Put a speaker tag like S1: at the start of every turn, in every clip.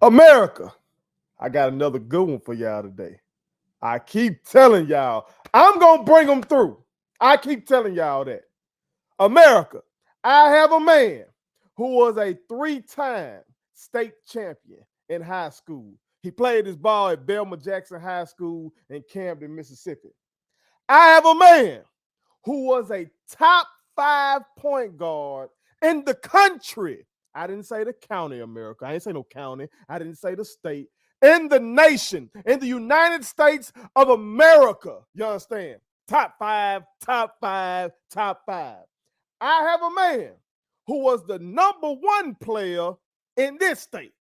S1: America, I got another good one for y'all today. I keep telling y'all, I'm going to bring them through. I keep telling y'all that. America, I have a man who was a 3-time state champion in high school. He played his ball at Belma Jackson High School in Camden, Mississippi. I have a man who was a top 5 point guard in the country. I didn't say the county, America. I didn't say no county. I didn't say the state. In the nation, in the United States of America. You understand? Top 5, top 5, top 5. I have a man who was the number 1 player in this state.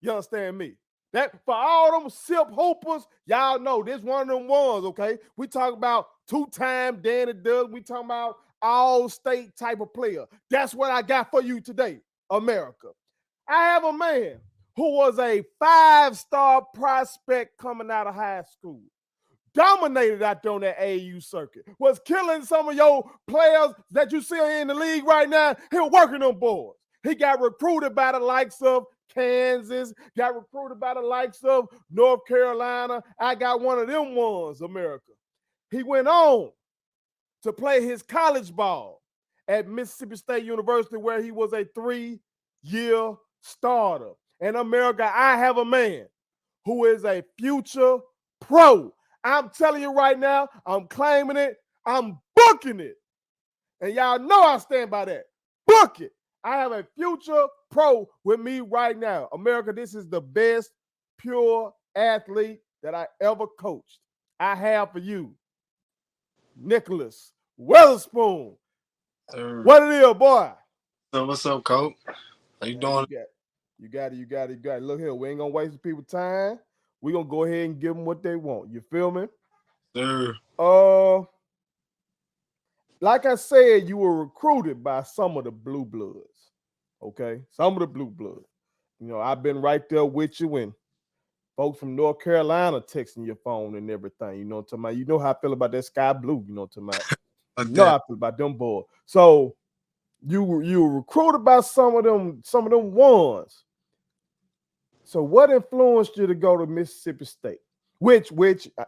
S1: You understand me? That for all them sip hoopers, y'all know this one of them ones, okay? We talk about 2-time Danny Doug. We talking about all state type of player. That's what I got for you today, America. I have a man who was a 5-star prospect coming out of high school. Dominated out there on that AAU circuit. Was killing some of your players that you see in the league right now. He was working them boards. He got recruited by the likes of Kansas, got recruited by the likes of North Carolina. I got one of them ones, America. He went on to play his college ball at Mississippi State University, where he was a 3-year starter. In America, I have a man who is a future pro. I'm telling you right now, I'm claiming it, I'm booking it. And y'all know I stand by that. Book it. I have a future pro with me right now. America, this is the best pure athlete that I ever coached. I have for you, Nicholas Weatherspoon. What it is, boy?
S2: So what's up, Coach? How you
S1: Man, you
S2: doing?
S1: got you got it, you got it, you got it. Look here, we ain't gonna waste people's time. We're gonna go ahead and give them what they want. You feel me?
S2: Sir.
S1: Uh like I said, you were recruited by some of the blue bloods. Okay? Some of the blue bloods. You know, I've been right there with you when folks from North Carolina texting your phone and everything. You know what I'm talking about? You know how I feel about that sky blue, you know what I'm talking about. You know how I feel about them boys. So you were recruited by some of them ones. So what influenced you to go to Mississippi State? Which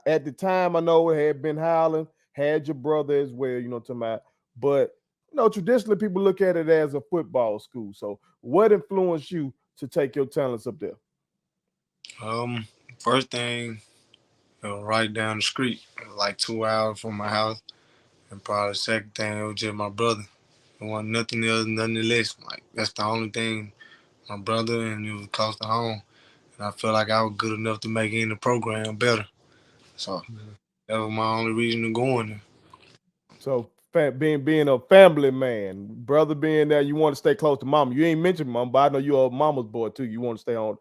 S1: at the time I know had been Howland, had your brother as well, you know what I'm talking about. But traditionally people look at it as a football school. So what influenced you to take your talents up there?
S2: Um, First thing, right down the street, like 2 hours from my house, and probably the second thing it was just my brother. It wasn't nothing else, nothing less. Like that's the only thing, my brother, and it was close to home. And I felt like I was good enough to make any program better. So that was my only reason to go in there.
S1: So being a family man, brother being there, you want to stay close to mama. You ain't mentioned mom, but I know you're a mama's boy too. You want to stay on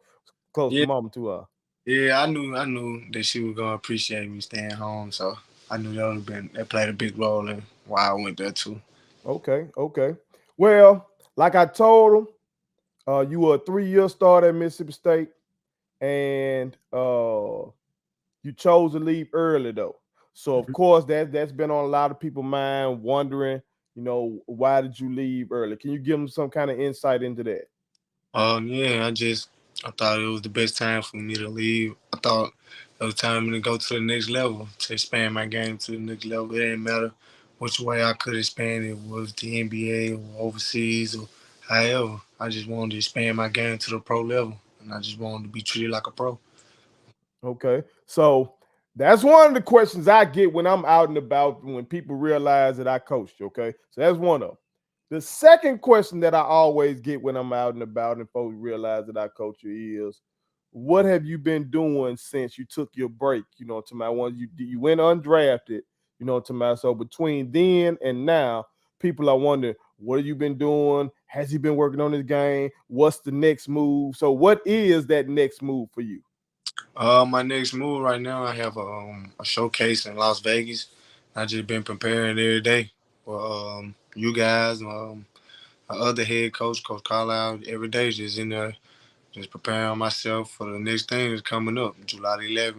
S1: close to
S2: Yeah,
S1: mama too.
S2: yeah, I knew that she was gonna appreciate me staying home. So I knew that played a big role in why I went there too.
S1: Okay, okay. Well, like I told him, you were a 3-year starter at Mississippi State, and you chose to leave early though. So of course that's been on a lot of people's mind, wondering, why did you leave early? Can you give them some kind of insight into that?
S2: Yeah, I thought it was the best time for me to leave. I thought it was time to go to the next level, to expand my game to the next level. It didn't matter which way I could expand it, was the NBA or overseas or however. I just wanted to expand my game to the pro level, and I just wanted to be treated like a pro.
S1: Okay. So that's one of the questions I get when I'm out and about when people realize that I coached. Okay. So that's one of them. The second question that I always get when I'm out and about and folks realize that I coach you is, what have you been doing since you took your break? You know, to my one, you went undrafted, to my so between then and now, people are wondering, what have you been doing? Has he been working on his game? What's the next move? So what is that next move for you?
S2: My next move right now, I have a showcase in Las Vegas. I just been preparing every day for you guys, my other head coach, Coach Carlisle. Every day, just in there, just preparing myself for the next thing that's coming up, July the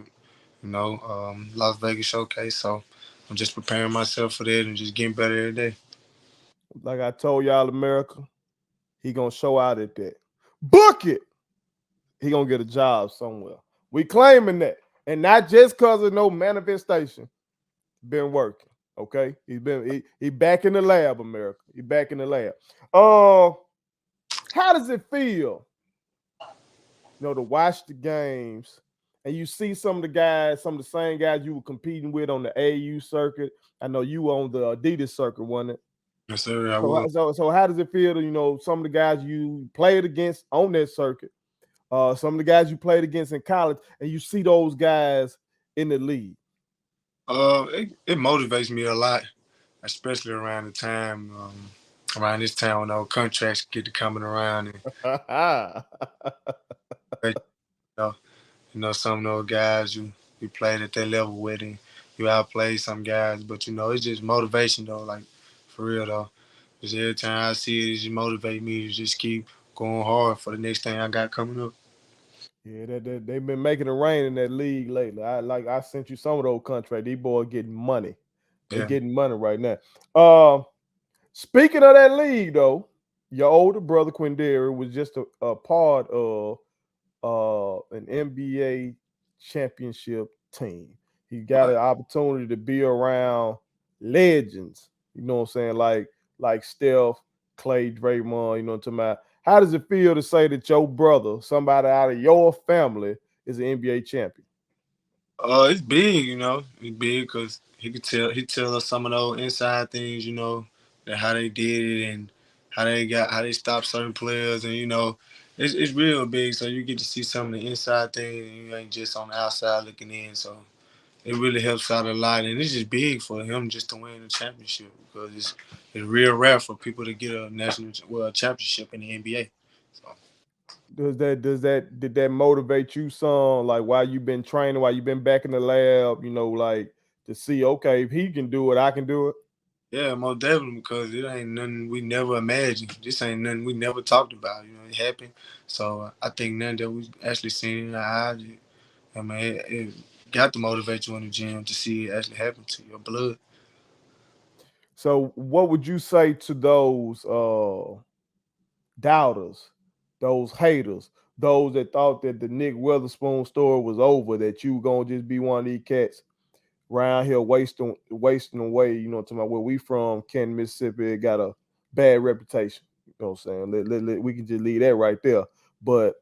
S2: 11th. Las Vegas showcase. So I'm just preparing myself for that and just getting better every day.
S1: Like I told y'all, America, he gonna show out at that. Book it. he gonna get a job somewhere. We claiming that, and not just cause of no manifestation. Been working. Okay, he back in the lab, America. He back in the lab. Uh, how does it feel, to watch the games and you see some of the guys, some of the same guys you were competing with on the AU circuit? I know you were on the Adidas circuit, wasn't it?
S2: Yes, sir. I
S1: So,
S2: will.
S1: so how does it feel to some of the guys you played against on that circuit, some of the guys you played against in college, and you see those guys in the league?
S2: It motivates me a lot, especially around the time, around this time when those contracts get to coming around and you know, some of those guys you played at that level with and you outplayed some guys, but it's just motivation though, like for real though. Because every time I see it, it just motivate me to just keep going hard for the next thing I got coming up.
S1: Yeah, they've been making it rain in that league lately. I sent you some of those contracts. These boys getting money. They
S2: Yeah.
S1: getting money right now. Uh, Speaking of that league, though, your older brother Quindary was just a part of an NBA championship team. He got
S2: Right.
S1: an opportunity to be around legends. You know what I'm saying? Like Steph, Clay, Draymond. You know what I'm talking about? How does it feel to say that your brother, somebody out of your family, is an NBA champion?
S2: It's big, It's big because he tell us some of those inside things, that how they did it and how they stopped certain players, and it's real big. So you get to see some of the inside things, and you ain't just on the outside looking in. So it really helps out a lot, and it's just big for him just to win the championship because it's real rare for people to get a championship in the NBA. So.
S1: Did that motivate you some? Like while you've been training, while you've been back in the lab, like to see, okay, if he can do it, I can do it.
S2: Yeah, most definitely, because it ain't nothing we never imagined. This ain't nothing we never talked about. It happened. So I think nothing that we actually seen in our eyes. I mean, it got to motivate you in the gym to see it actually happen to your blood.
S1: So what would you say to those doubters, those haters, those that thought that the Nick Weatherspoon story was over, that you were gonna just be one of these cats around here wasting away, to my where we from, Canton, Mississippi, it got a bad reputation. You know what I'm saying? We can just leave that right there. But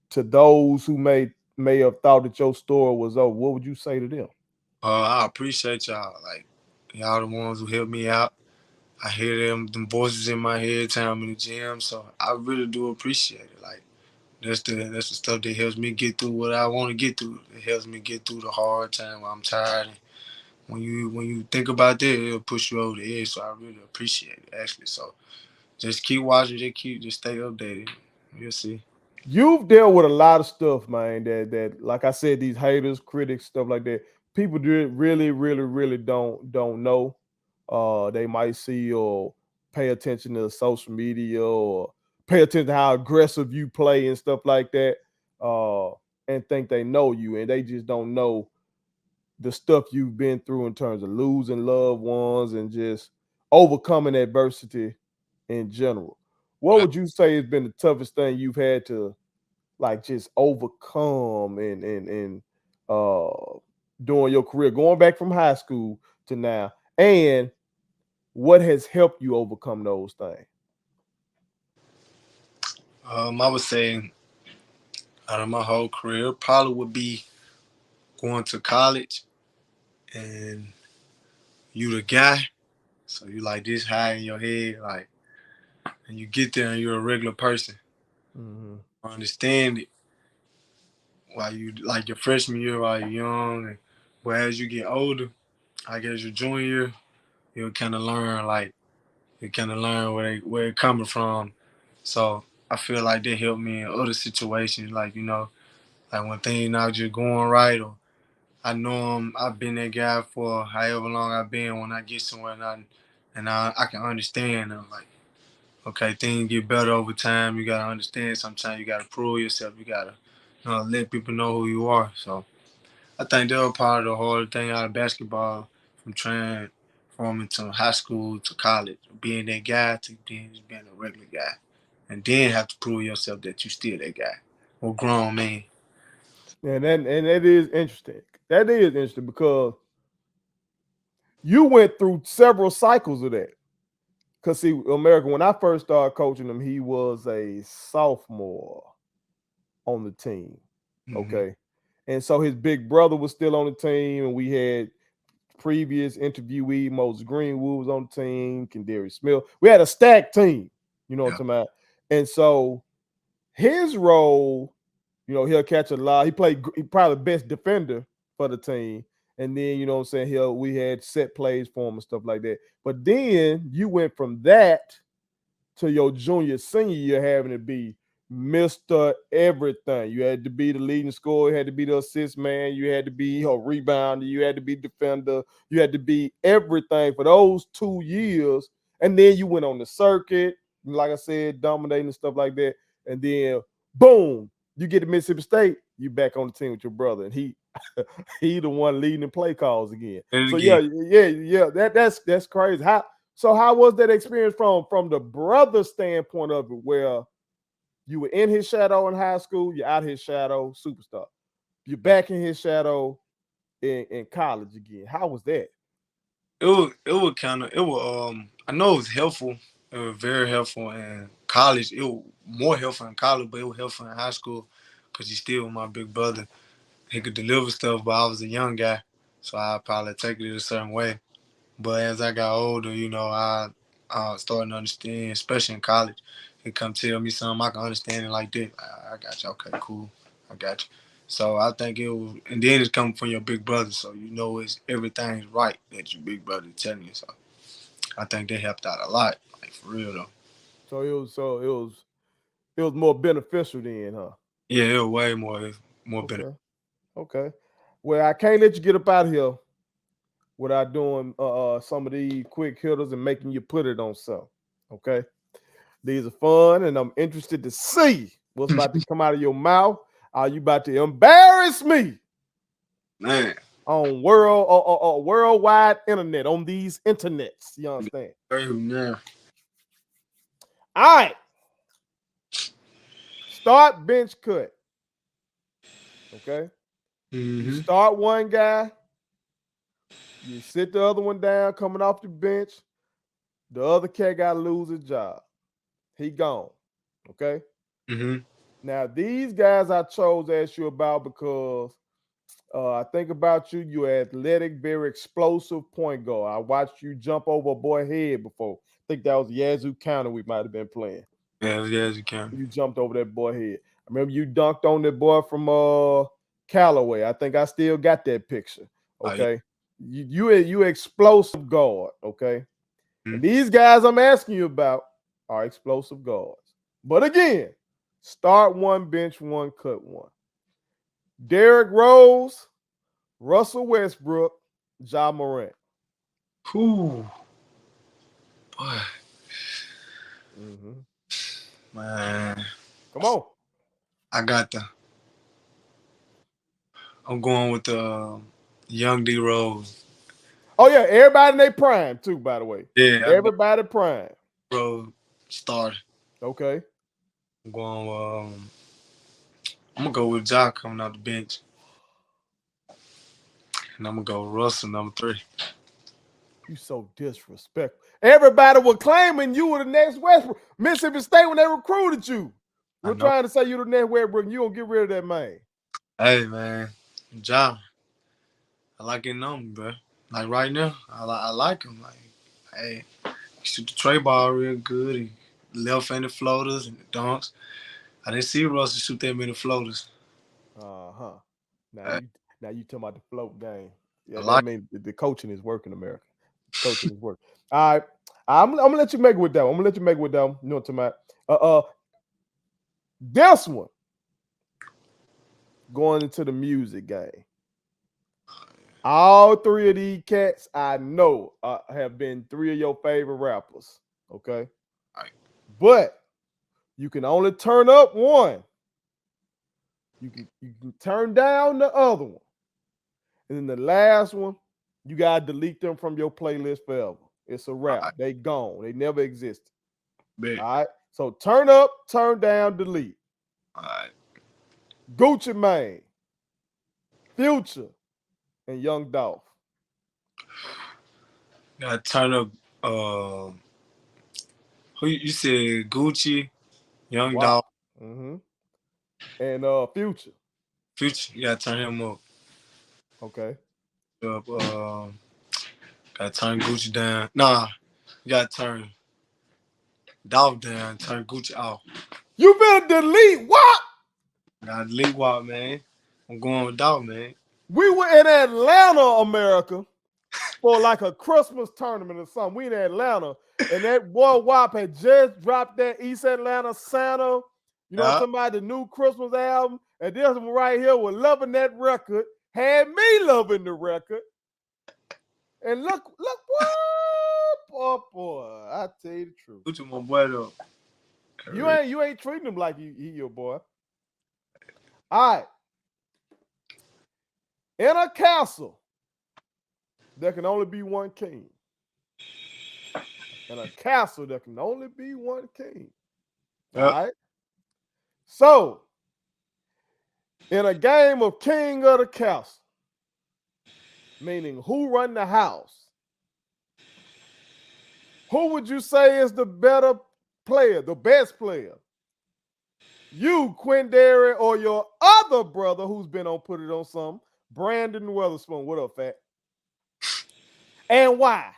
S1: to those who may have thought that your story was over, what would you say to them?
S2: I appreciate y'all. Like, y'all the ones who helped me out. I hear them voices in my head time I'm in the gym. So I really do appreciate it. Like, that's the stuff that helps me get through what I want to get through. It helps me get through the hard time when I'm tired. When you think about that, it'll push you over the edge. So I really appreciate it actually. So just keep watching, just stay updated. You'll see.
S1: You've dealt with a lot of stuff, man. That like I said, these haters, critics, stuff like that. People do really, really, really don't know. They might see or pay attention to social media or pay attention to how aggressive you play and stuff like that. Uh, and think they know you, and they just don't know the stuff you've been through in terms of losing loved ones and just overcoming adversity in general. What
S2: Right.
S1: would you say has been the toughest thing you've had to like just overcome and during your career, going back from high school to now, and what has helped you overcome those things?
S2: I would say out of my whole career, probably would be going to college and you the guy. So you like this high in your head, like, and you get there and you're a regular person.
S1: Mhm.
S2: I understand it while you like your freshman year while you're young, but as you get older, I guess your junior year, you'll kind of learn where it coming from. So I feel like they helped me in other situations, like like when things not just going right, or I know I've been that guy for however long I've been. When I get somewhere and I can understand, I'm like, okay, things get better over time. You gotta understand. Sometimes you gotta prove yourself. You gotta let people know who you are. So I think that was part of the hard thing out of basketball, from transforming to high school to college, being that guy to then just being a regular guy, and then have to prove yourself that you still that guy. Well, grown man.
S1: And that is interesting. That is interesting because you went through several cycles of that. Because see, America, when I first started coaching him, he was a sophomore on the team.
S2: Mm-hmm.
S1: Okay. And so his big brother was still on the team, and we had previous interviewee Moses Greenwood was on the team, Kendarius Smith. We had a stacked team, you know what
S2: Yeah.
S1: I'm talking about? And so his role, he'll catch a lot. He probably the best defender for the team. And then, you know what I'm saying, we had set plays for him and stuff like that. But then you went from that to your junior, senior year having to be Mr. Everything. You had to be the leading scorer, you had to be the assist man, you had to be a rebounder, you had to be defender, you had to be everything for those 2 years. And then you went on the circuit, like I said, dominating and stuff like that. And then boom, you get to Mississippi State, you back on the team with your brother. And he the one leading the play calls again.
S2: And
S1: So
S2: again,
S1: yeah. That's crazy. How was that experience from the brother standpoint of it, where you were in his shadow in high school, you're out his shadow, superstar. You're back in his shadow in college again. How was that?
S2: it was kind of it was I know it was helpful. It was very helpful in college. It was more helpful in college, but it was helpful in high school because he's still my big brother. He could deliver stuff, but I was a young guy, so I probably take it a certain way. But as I got older, I started to understand, especially in college. He come tell me something, I can understand it like this. I got you. Okay, cool. I got you. So I think it was, and then it's coming from your big brother, so you know it's everything's right that your big brother telling you. So I think they helped out a lot, like for real though.
S1: So it was more beneficial then, huh?
S2: Yeah, it was way more better.
S1: Okay. Okay. Well, I can't let you get up out of here without doing some of these quick hitters and making you put it on something. Okay. These are fun, and I'm interested to see what's about to come out of your mouth. Are you about to embarrass me
S2: Man,
S1: on worldwide internet, on these internets? You understand?
S2: yeah.
S1: All right. Start, bench, cut. Okay. You
S2: Mm-hmm.
S1: start one guy, you sit the other one down coming off the bench. The other cat got to lose his job. He gone. Okay.
S2: Mm-hmm.
S1: Now, these guys I chose to ask you about because I think about you. You're athletic, very explosive point guard. I watched you jump over a boy head before. I think that was Yazoo County we might have been playing.
S2: Yeah, yeah, you can.
S1: You jumped over that boy head. I remember you dunked on that boy from Callaway. I think I still got that picture.
S2: Oh yeah.
S1: Okay. You explosive guard. Okay.
S2: Mm-hmm.
S1: And these guys I'm asking you about are explosive guards. But again, start one, bench one, cut one. Derrick Rose, Russell Westbrook, Ja Morant.
S2: Whew, boy,
S1: Mm-hmm.
S2: man.
S1: Come on.
S2: I got the. I'm going with the young D Rose.
S1: Oh yeah, everybody in their prime too. By the way,
S2: Yeah, I got
S1: everybody prime.
S2: Rose starter.
S1: Okay.
S2: I'm going. I'm gonna go with Jock coming out the bench, and I'm gonna go Russell number 3.
S1: You so disrespectful. Everybody was claiming you were the next Westbrook. Mississippi State when they recruited you.
S2: I
S1: We're
S2: know.
S1: trying to say you're the next Westbrook. You don't get rid of that man.
S2: Hey man, Jock. I like his number, bro. Like right now, I like him. Like, hey, he shoot the tray ball real good. He left-handed floaters and the dunks. I didn't see Russell shoot that many floaters.
S1: Uh-huh. Now
S2: I,
S1: you now you talking about the float game.
S2: I
S1: Yeah, that
S2: like.
S1: means the coaching is working, America. Coaching is working. All right. I'm gonna let you make it with that one. I'm gonna let you make it with that one. You know what I'm talking about? This one going into the music game. All three of these cats I know have been three of your favorite rappers. Okay.
S2: Like,
S1: But you can only turn up one. You can turn down the other one. And then the last one, you gotta delete them from your playlist forever. It's a
S2: all
S1: wrap.
S2: right,
S1: They gone. They never existed.
S2: bet.
S1: All right. So turn up, turn down, delete.
S2: All right.
S1: Gucci Mane, Future, and Young Dolph.
S2: Got turn up. Uh, who you said? Gucci, Young
S1: Wow.
S2: Dog,
S1: Mm-hmm. And Future.
S2: Future. You gotta turn him up.
S1: Okay.
S2: Up. Gotta turn Gucci down. Nah, you gotta turn Dolph down. Turn Gucci off.
S1: You better delete what?
S2: Gotta leave out, man. I'm going with Dolph, man.
S1: We were in Atlanta, America, for like a Christmas tournament or something. We in Atlanta, and that boy WAP had just dropped that East Atlanta Santa. You know what
S2: Yeah.
S1: I'm talking about? The new Christmas album. And this one right here was loving that record. Had me loving the record. And look, boy, I tell you the truth.
S2: Gucci, my boy, though.
S1: You ain't treating him like he your boy. All right. In a castle, there can only be one king. In a castle, there can only be one king. All
S2: Yep.
S1: right. So, in a game of king of the castle, meaning who run the house, who would you say is the better player, the best player? You, Quindary, or your other brother who's been on Put It On Some, Brandon Weatherspoon. What up, Fat? And why?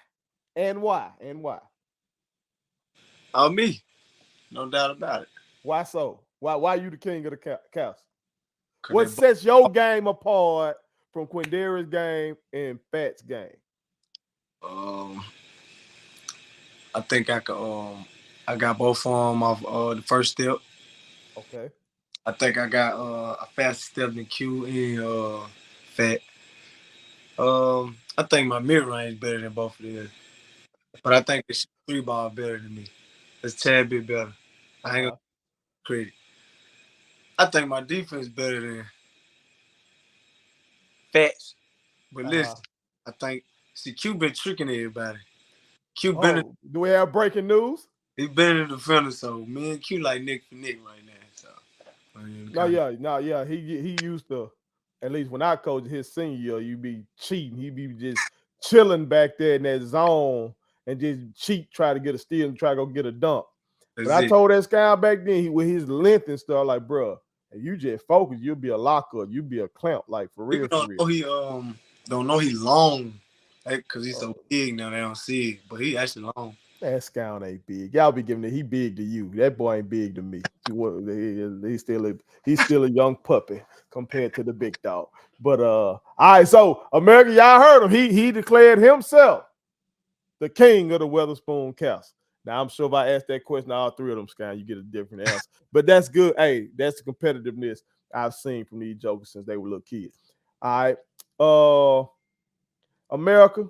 S1: And why? And why?
S2: Me. No doubt about it.
S1: Why so? Why you the king of the castle?
S2: Cause
S1: What sets your game apart from Quindary's game and Fat's game?
S2: um, I think I could. I got both of them off the first step.
S1: Okay.
S2: I think I got a faster step than Q and Fat. I think my mid range better than both of them, but I think the three ball better than me. It's a tad bit better. I ain't gonna
S1: Uh-huh.
S2: credit. I think my defense better than Fat's. But
S1: Uh-huh.
S2: listen, I think Q been tricking everybody. Q been
S1: Oh, do we have breaking news?
S2: he been in the defender, so me and Q like Nick for Nick right now. So
S1: No, yeah. He used to, at least when I coached his senior year, you be cheating. He be just chilling back there in that zone and just cheat, try to get a steal and try to go get a dunk. But
S2: that's
S1: I
S2: it.
S1: told that guy back then, with his length and stuff, like, bro, if you just focus, you'll be a locker, you'll be a clamp, like for
S2: People
S1: real, for real.
S2: don't know he long, because he's so
S1: Uh,
S2: big now they don't see it, but he actually long.
S1: that scout ain't big. Y'all be giving it. He big to you. That boy ain't big to me. He's still a young puppy compared to the big dog. But all right. So America, y'all heard him. He declared himself the king of the Weatherspoon Castle. Now I'm sure if I ask that question, all three of them, Sky, you get a different answer. But that's good. Hey, that's the competitiveness I've seen from these jokers since they were little kids. All right. America,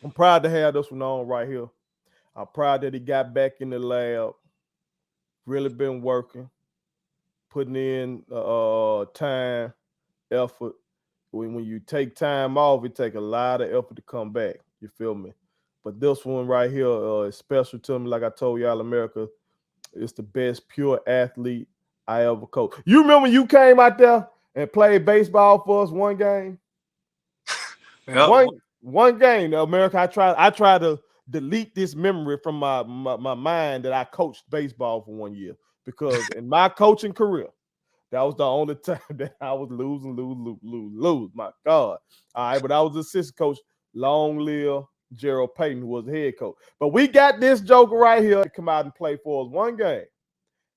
S1: I'm proud to have this one on right here. I'm proud that he got back in the lab, really been working, putting in time, effort. When you take time off, it take a lot of effort to come back. You feel me? But this one right here is special to me. Like I told y'all, America, it's the best pure athlete I ever coached. You remember you came out there and played baseball for us one game?
S2: Yeah,
S1: One game, America. I tried to delete this memory from my mind that I coached baseball for 1 year because in my coaching career, that was the only time that I was lose. My God. All right, but I was assistant coach, long live Gerald Payton, who was the head coach. But we got this joker right here to come out and play for us one game.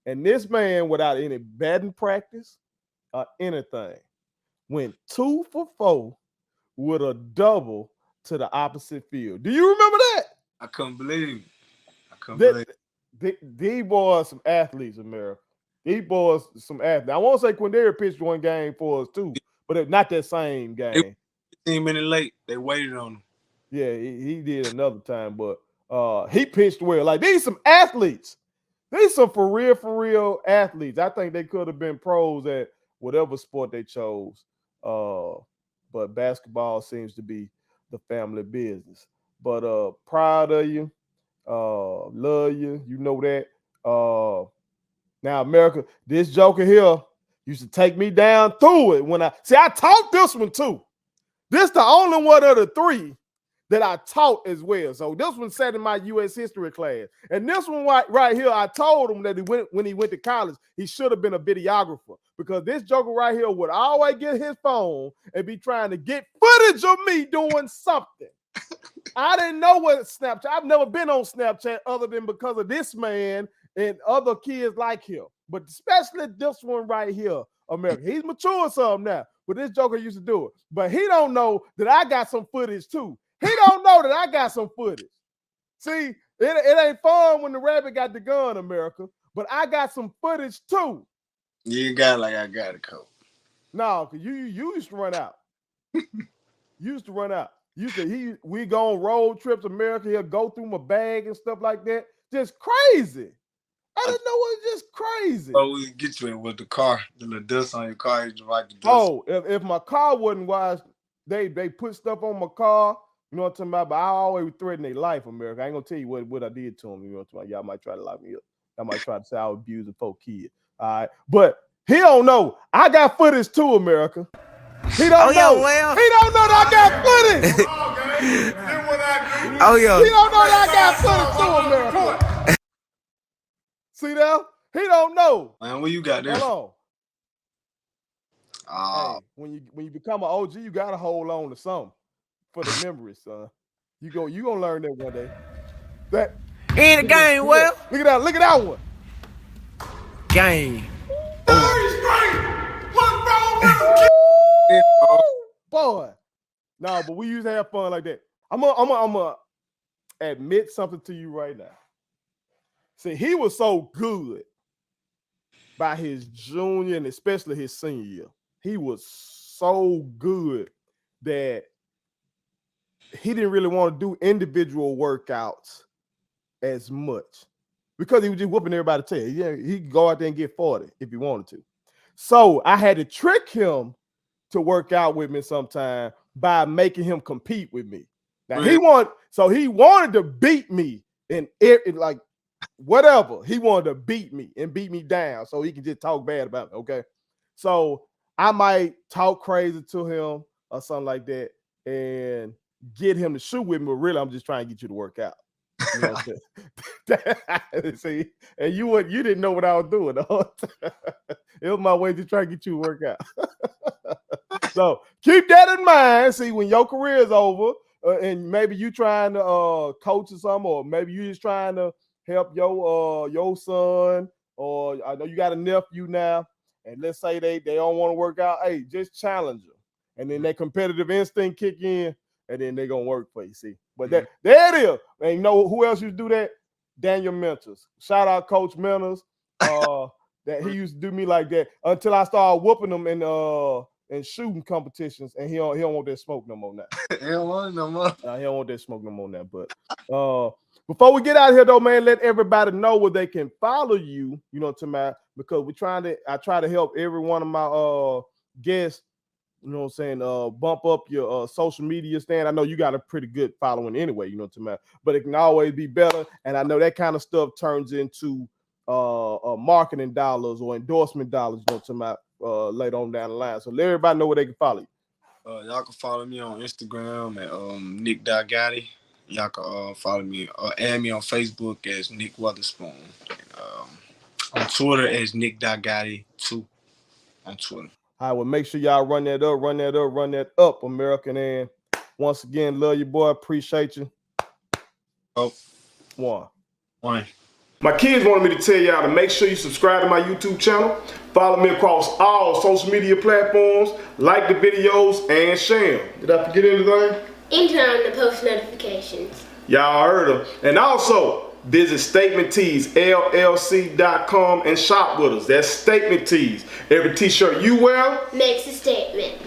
S1: And this man, without any batting practice or anything, went 2 for 4 with a double to the opposite field. Do you remember that?
S2: I couldn't believe it. I couldn't
S1: That
S2: believe
S1: these boys some athletes, America. These boys some athletes. I won't say Quindary pitched one game for us too, but not that same
S2: it.
S1: game.
S2: 15 minutes late. They waited on him.
S1: Yeah, he did another time, but he pitched well. Like these some athletes. These some for real athletes. I think they could have been pros at whatever sport they chose. But basketball seems to be the family business. But proud of you. Love you. You know that. Now, America, this joker here Used to take me down through it when I taught this one too. This the only one of the three that I taught as well. So this one sat in my U.S. history class. And this one right here, I told him that when he went to college, he should have been a videographer, because this joker right here would always get his phone and be trying to get footage of me doing something. I didn't know what Snapchat. I've never been on Snapchat other than because of this man and other kids like him. But especially this one right here, America. He's mature some now, but this joker used to do it. But he don't know that I got some footage too. He don't know that I got some footage. See, it ain't fun when the rabbit got the gun, America, but I got some footage too.
S2: You got like I got it, coach.
S1: No, because you used to run out. We go on road trips, America. He'll go through my bag and stuff like that. Just crazy. I didn't know, it was just crazy.
S2: Oh, we get you in with the car, the little dust on your car. You like the dust.
S1: Oh, if my car wasn't washed, they put stuff on my car. You know what I'm talking about? But I always threaten their life, America. I ain't gonna tell you what I did to them. You know what I'm talking about? Y'all might try to lock me up. Y'all might try to say I was abusing 4 kids. All right, but he don't know. I got footage too, America. He don't know. Well. He don't know that I got footage.
S3: Oh, yo.
S1: He don't know that I got footage too, America. See that? He don't know.
S2: Man, what you got there?
S1: Hold on. Hey, when you become an OG, you gotta hold on to something for the memories, son. You gonna learn that one day. That
S3: in the game, well.
S1: Look at that one.
S3: Game.
S1: Boy. No, but we used to have fun like that. I'm gonna admit something to you right now. See, he was so good by his junior and especially his senior year. He was so good that he didn't really want to do individual workouts as much because he was just whooping everybody's tail. Yeah, he could go out there and get 40 if he wanted to. So I had to trick him to work out with me sometime by making him compete with me. Now he wanted to beat me in like whatever. He wanted to beat me and beat me down so he could just talk bad about me. Okay. So I might talk crazy to him or something like that and get him to shoot with me, but really I'm just trying to get you to work out. You know what I'm saying? See, and you didn't know what I was doing. It was my way to try to get you to work out. So keep that in mind. See, when your career is over, and maybe you trying to coach or something, or maybe you just trying to help your son, or I know you got a nephew now, and let's say they don't want to work out. Hey, just challenge them, and then that competitive instinct kick in, and then they're gonna work for you. See, but there it is. And you know who else used to do that? Daniel Mentors. Shout out Coach Mentors. That he used to do me like that until I started whooping him in shooting competitions, and he don't want that smoke no more now.
S2: He don't want it no more.
S1: He don't want that smoke no more now. But before we get out of here though, man, let everybody know where they can follow you. You know what I'm talking about? Because I try to help every one of my guests. You know what I'm saying? Bump up your social media stand. I know you got a pretty good following anyway. You know what I'm talking about? But it can always be better. And I know that kind of stuff turns into marketing dollars or endorsement dollars. You know what I'm talking about? Later on down the line. So let everybody know where they can follow you.
S2: Y'all can follow me on Instagram at Nick.Gotti. Y'all can follow me or add me on Facebook as Nick Weatherspoon. On Twitter as Nick.Gotti2 on Twitter.
S1: I will make sure y'all run that up, American. And once again, love you, boy. Appreciate you.
S2: Oh.
S1: One.
S4: My kids wanted me to tell y'all to make sure you subscribe to my YouTube channel, follow me across all social media platforms, like the videos, and share them. Did I forget anything?
S5: And turn on the post notifications.
S4: Y'all heard them. And also, visit Statement Tees, LLC.com and shop with us. That's Statement Tees. Every t-shirt you wear
S5: makes a statement.